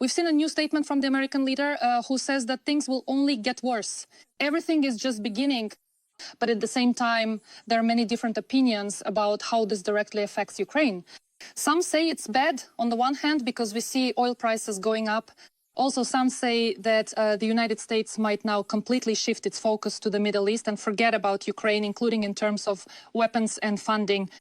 We've seen a new statement from the American leader who says that things will only get worse. Everything is just beginning. But at the same time, there are many different opinions about how this directly affects Ukraine. Some say it's bad on the one hand because we see oil prices going up. Also, some say that the United States might now completely shift its focus to the Middle East and forget about Ukraine, including in terms of weapons and funding.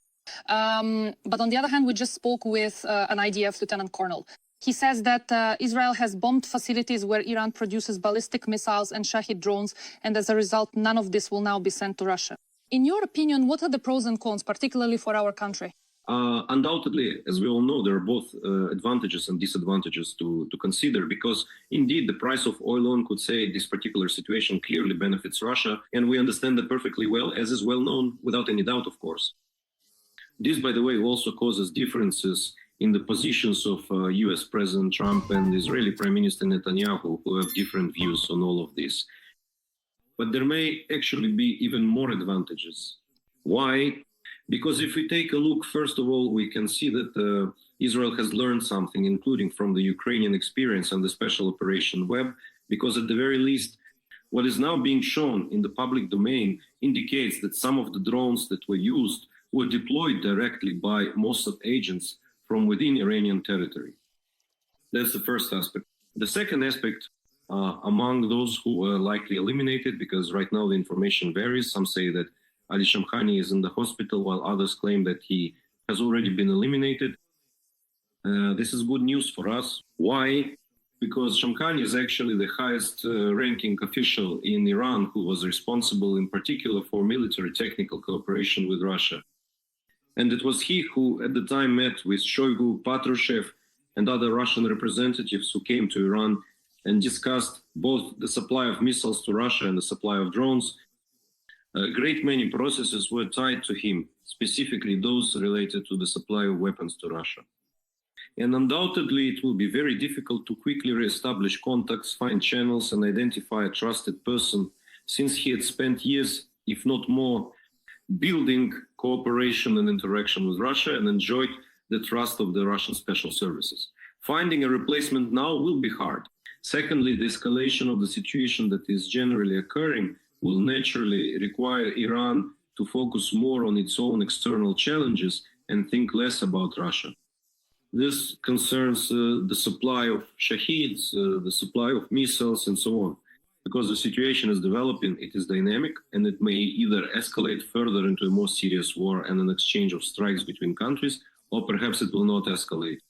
But on the other hand, we just spoke with an IDF lieutenant colonel. He says that Israel has bombed facilities where Iran produces ballistic missiles and Shahed drones, and as a result, none of this will now be sent to Russia. In your opinion, what are the pros and cons, particularly for our country? Undoubtedly, as we all know, there are both advantages and disadvantages to consider, because indeed the price of oil alone could say this particular situation clearly benefits Russia, and we understand that perfectly well, as is well known, without any doubt, of course. This, by the way, also causes differences in the positions of US President Trump and Israeli Prime Minister Netanyahu, who have different views on all of this. But there may actually be even more advantages. Why? Because if we take a look, first of all, we can see that Israel has learned something, including from the Ukrainian experience and the special operation Web, because at the very least, what is now being shown in the public domain indicates that some of the drones that were used were deployed directly by Mossad agents from within Iranian territory. That's the first aspect. The second aspect, among those who were likely eliminated, because right now the information varies, some say that Ali Shamkhani is in the hospital, while others claim that he has already been eliminated. This is good news for us. Why? Because Shamkhani is actually the highest ranking official in Iran who was responsible in particular for military technical cooperation with Russia. And it was he who at the time met with Shoigu, Patrushev, and other Russian representatives who came to Iran and discussed both the supply of missiles to Russia and the supply of drones. A great many processes were tied to him, specifically those related to the supply of weapons to Russia. And undoubtedly, it will be very difficult to quickly reestablish contacts, find channels, and identify a trusted person, since he had spent years, if not more, building cooperation and interaction with Russia and enjoyed the trust of the Russian special services. Finding a replacement now will be hard. Secondly, the escalation of the situation that is generally occurring will naturally require Iran to focus more on its own external challenges and think less about Russia. This concerns the supply of Shaheds, the supply of missiles, and so on. Because the situation is developing, it is dynamic, and it may either escalate further into a more serious war and an exchange of strikes between countries, or perhaps it will not escalate.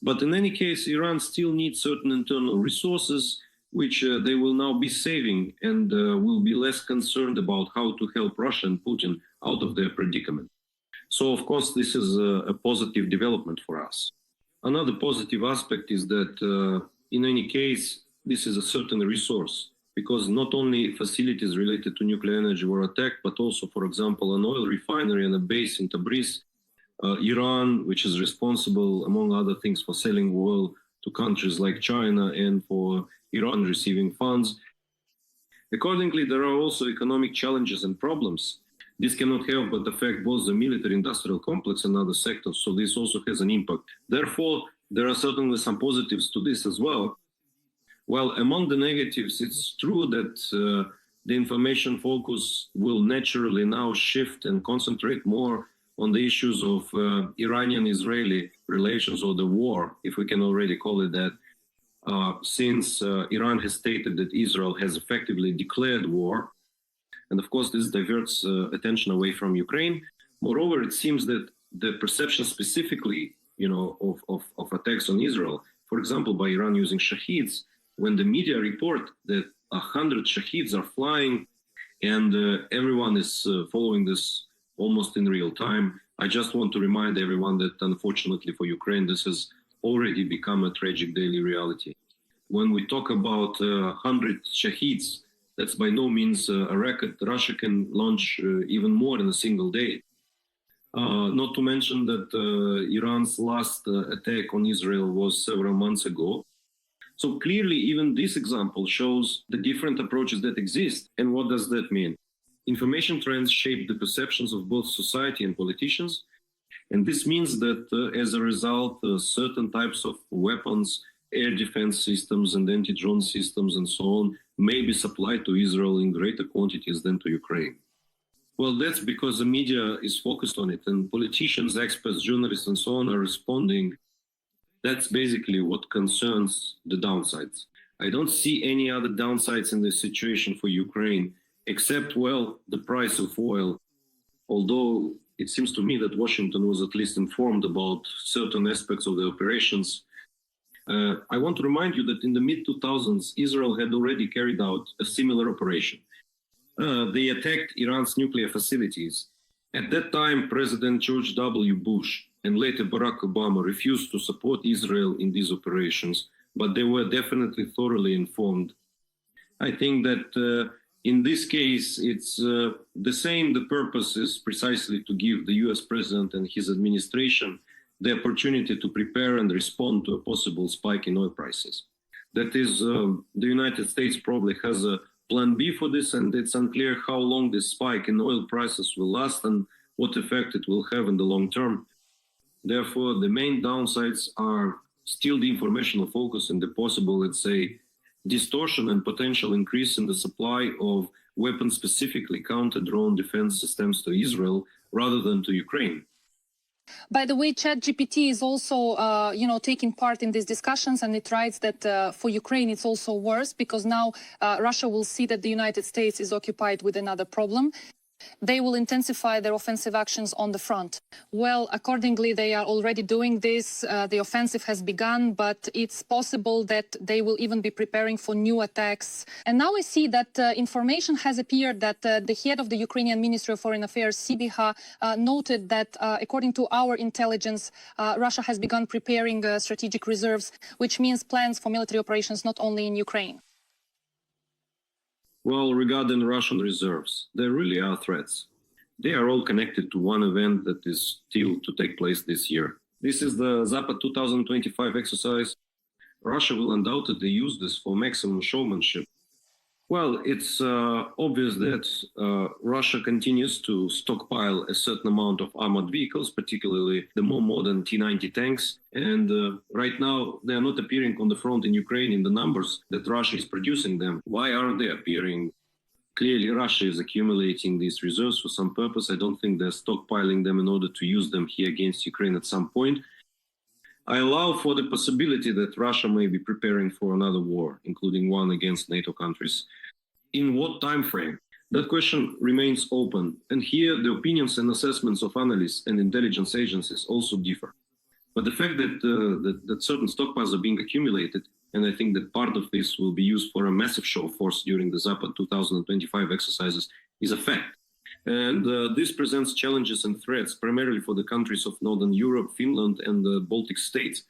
But in any case, Iran still needs certain internal resources, which they will now be saving, and will be less concerned about how to help Russia and Putin out of their predicament. So, of course, this is a positive development for us. Another positive aspect is that, in any case, this is a certain resource, because not only facilities related to nuclear energy were attacked, but also, for example, an oil refinery and a base in Tabriz. Iran, which is responsible, among other things, for selling oil to countries like China and for Iran receiving funds. Accordingly, there are also economic challenges and problems. This cannot help but affect both the military-industrial complex and other sectors, so this also has an impact. Therefore, there are certainly some positives to this as well. While among the negatives, it's true that the information focus will naturally now shift and concentrate more on the issues of Iranian-Israeli relations, or the war, if we can already call it that, since Iran has stated that Israel has effectively declared war. And of course, this diverts attention away from Ukraine. Moreover, it seems that the perception specifically, of attacks on Israel, for example, by Iran using Shaheds, when the media report that 100 Shaheds are flying and everyone is following this almost in real time, I just want to remind everyone that unfortunately for Ukraine, this has already become a tragic daily reality. When we talk about 100 Shaheds, that's by no means a record. Russia can launch even more in a single day. Not to mention that Iran's last attack on Israel was several months ago. So clearly, even this example shows the different approaches that exist. And what does that mean? Information trends shape the perceptions of both society and politicians. And this means that as a result, certain types of weapons air defense systems and anti-drone systems and so on may be supplied to Israel in greater quantities than to Ukraine. Well, that's because the media is focused on it, and politicians, experts, journalists, and so on are responding. That's basically what concerns the downsides. I don't see any other downsides in this situation for Ukraine, except, well, the price of oil. Although it seems to me that Washington was at least informed about certain aspects of the operations. I want to remind you that in the mid-2000s, Israel had already carried out a similar operation. They attacked Iran's nuclear facilities. At that time, President George W. Bush and later Barack Obama refused to support Israel in these operations, but they were definitely thoroughly informed. I think that in this case, it's the same. The purpose is precisely to give the US president and his administration the opportunity to prepare and respond to a possible spike in oil prices. That is, the United States probably has a plan B for this, and it's unclear how long this spike in oil prices will last and what effect it will have in the long term. Therefore, the main downsides are still the informational focus and the possible, let's say, distortion and potential increase in the supply of weapons, specifically counter-drone defense systems to Israel rather than to Ukraine. By the way, ChatGPT is also, taking part in these discussions, and it writes that for Ukraine it's also worse because now Russia will see that the United States is occupied with another problem. They will intensify their offensive actions on the front. Well, accordingly, they are already doing this. The offensive has begun, but it's possible that they will even be preparing for new attacks. And now I see that information has appeared that the head of the Ukrainian Ministry of Foreign Affairs, Sibiha, noted that according to our intelligence, Russia has begun preparing strategic reserves, which means plans for military operations not only in Ukraine. Well, regarding Russian reserves, there really are threats. They are all connected to one event that is still to take place this year. This is the Zapad 2025 exercise. Russia will undoubtedly use this for maximum showmanship. Well, it's obvious that Russia continues to stockpile a certain amount of armored vehicles, particularly the more modern T-90 tanks. And right now, they are not appearing on the front in Ukraine in the numbers that Russia is producing them. Why aren't they appearing? Clearly, Russia is accumulating these reserves for some purpose. I don't think they're stockpiling them in order to use them here against Ukraine at some point. I allow for the possibility that Russia may be preparing for another war, including one against NATO countries. In what time frame? That question remains open. And here, the opinions and assessments of analysts and intelligence agencies also differ. But the fact that, that certain stockpiles are being accumulated, and I think that part of this will be used for a massive show of force during the Zapad 2025 exercises, is a fact. And this presents challenges and threats primarily for the countries of Northern Europe, Finland, and the Baltic states.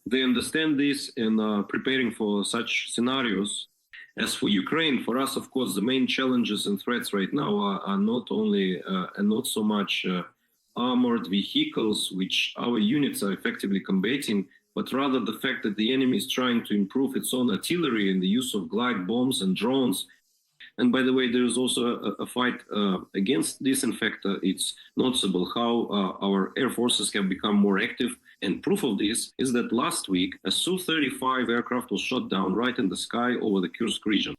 They understand this and are preparing for such scenarios. As for Ukraine, for us, of course, the main challenges and threats right now are not only and not so much armored vehicles, which our units are effectively combating, but rather the fact that the enemy is trying to improve its own artillery and the use of glide bombs and drones. And by the way, there is also a fight against this. In fact, it's noticeable how our air forces have become more active. And proof of this is that last week, a Su-35 aircraft was shot down right in the sky over the Kursk region.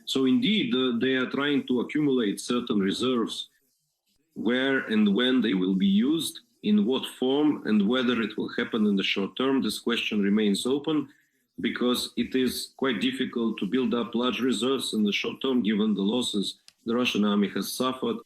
So indeed, they are trying to accumulate certain reserves. Where and when they will be used, in what form, and whether it will happen in the short term, this question remains open, because it is quite difficult to build up large reserves in the short term, given the losses the Russian army has suffered.